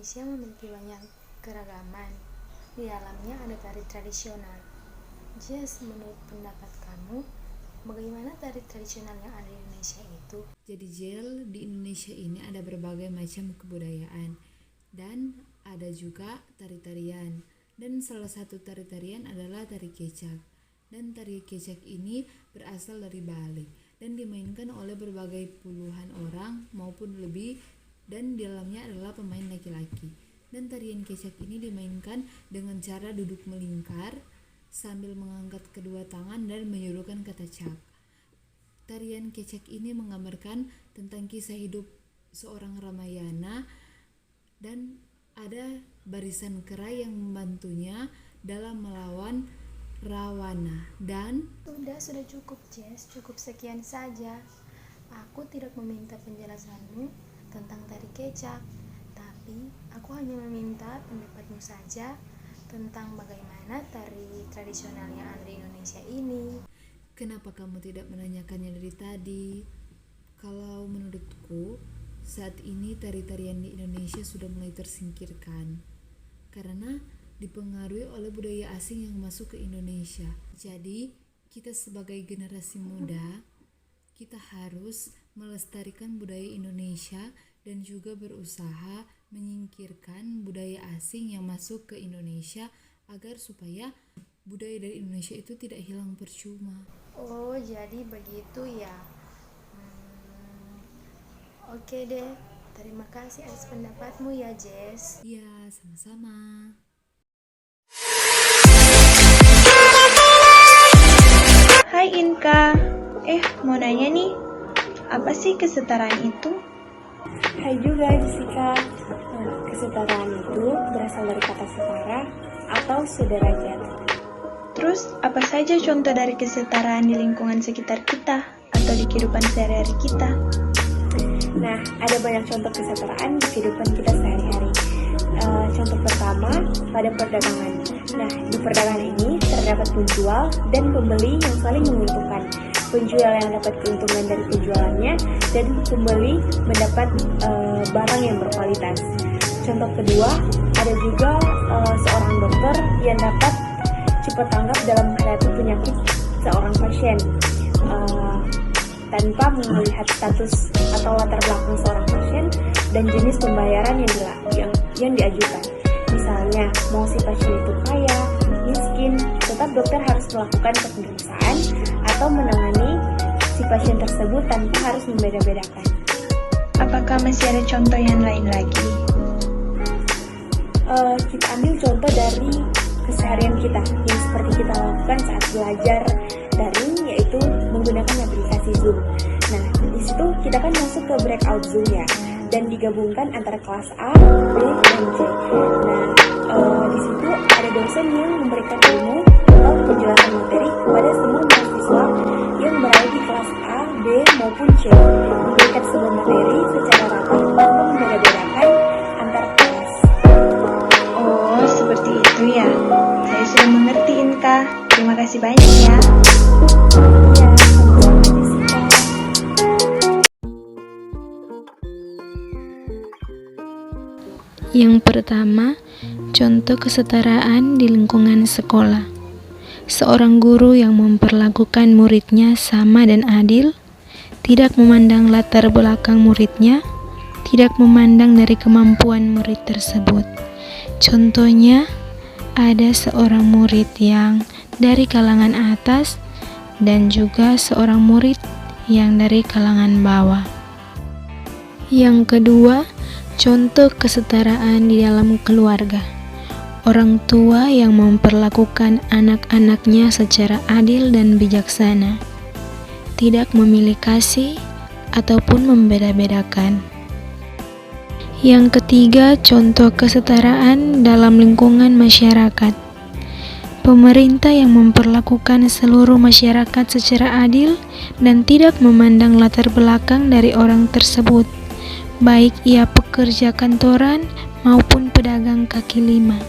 Indonesia memiliki banyak keragaman. Di dalamnya ada tari tradisional. Jess, menurut pendapat kamu, bagaimana tari tradisional yang ada di Indonesia itu? Jadi Jel, di Indonesia ini ada berbagai macam kebudayaan dan ada juga tari-tarian. Dan salah satu tari-tarian adalah tari kecak. Dan tari kecak ini berasal dari Bali dan dimainkan oleh berbagai puluhan orang maupun lebih, dan di dalamnya adalah pemain laki-laki. Dan tarian kecak ini dimainkan dengan cara duduk melingkar sambil mengangkat kedua tangan dan menyuruhkan kata cak. Tarian kecak ini menggambarkan tentang kisah hidup seorang Ramayana dan ada barisan kera yang membantunya dalam melawan Rawana. Dan Sudah cukup, Jess. Cukup sekian saja. Aku tidak meminta penjelasanmu tentang tari kecak, tapi aku hanya meminta pendapatmu saja tentang bagaimana tari tradisional yang ada di Indonesia ini. kenapa kamu tidak menanyakannya dari tadi? Kalau menurutku, saat ini tari-tarian di Indonesia sudah mulai tersingkirkan karena dipengaruhi oleh budaya asing yang masuk ke Indonesia. Jadi, kita sebagai generasi muda, kita harus melestarikan budaya Indonesia dan juga berusaha menyingkirkan budaya asing yang masuk ke Indonesia agar supaya budaya dari Indonesia itu tidak hilang percuma. Oh, jadi begitu ya. Oke deh. Terima kasih atas pendapatmu ya, Jess. Iya, sama-sama. Hai Inka, mau nanya nih, apa sih kesetaraan itu? Hai juga Jessica. Kesetaraan itu berasal dari kata setara atau sederajat. Terus, apa saja contoh dari kesetaraan di lingkungan sekitar kita atau di kehidupan sehari-hari kita? Nah, ada banyak contoh kesetaraan di kehidupan kita sehari-hari. Contoh pertama, pada perdagangan. Nah, di perdagangan ini terdapat penjual dan pembeli yang saling menguntungkan. Penjual yang dapat keuntungan dari penjualannya dan pembeli mendapat barang yang berkualitas. Contoh kedua, ada juga seorang dokter yang dapat cepat tanggap dalam menghadapi penyakit seorang pasien tanpa melihat status atau latar belakang seorang pasien dan jenis pembayaran yang diajukan. Misalnya, mau si pasien itu kaya, miskin, tetap dokter harus melakukan pemeriksaan atau menangani si pasien tersebut tanpa harus membeda-bedakan. Apakah masih ada contoh yang lain lagi? Kita ambil contoh dari keseharian kita yang seperti kita lakukan saat belajar daring, yaitu menggunakan aplikasi Zoom. Nah, di situ kita kan masuk ke breakout Zoom ya, dan digabungkan antara kelas A, B, dan C. Nah, di situ ada dosen yang memberikan ilmu atau penjelasan materi kepada semua mahasiswa yang berada di kelas A, B, maupun C. Memberikan sebuah materi secara rata tanpa membeda-bedakan antar kelas. Oh, seperti itu ya. Saya sudah mengerti Inka. Terima kasih banyak ya. Iya, sama-sama Jessica. Yang pertama, contoh kesetaraan di lingkungan sekolah. Seorang guru yang memperlakukan muridnya sama dan adil, tidak memandang latar belakang muridnya, tidak memandang dari kemampuan murid tersebut. Contohnya, ada seorang murid yang dari kalangan atas dan juga seorang murid yang dari kalangan bawah. Yang kedua, contoh kesetaraan di dalam keluarga. Orang tua yang memperlakukan anak-anaknya secara adil dan bijaksana, tidak memilih kasih ataupun membeda-bedakan. Yang ketiga, contoh kesetaraan dalam lingkungan masyarakat. Pemerintah yang memperlakukan seluruh masyarakat secara adil dan tidak memandang latar belakang dari orang tersebut, baik ia pekerja kantoran maupun pedagang kaki lima.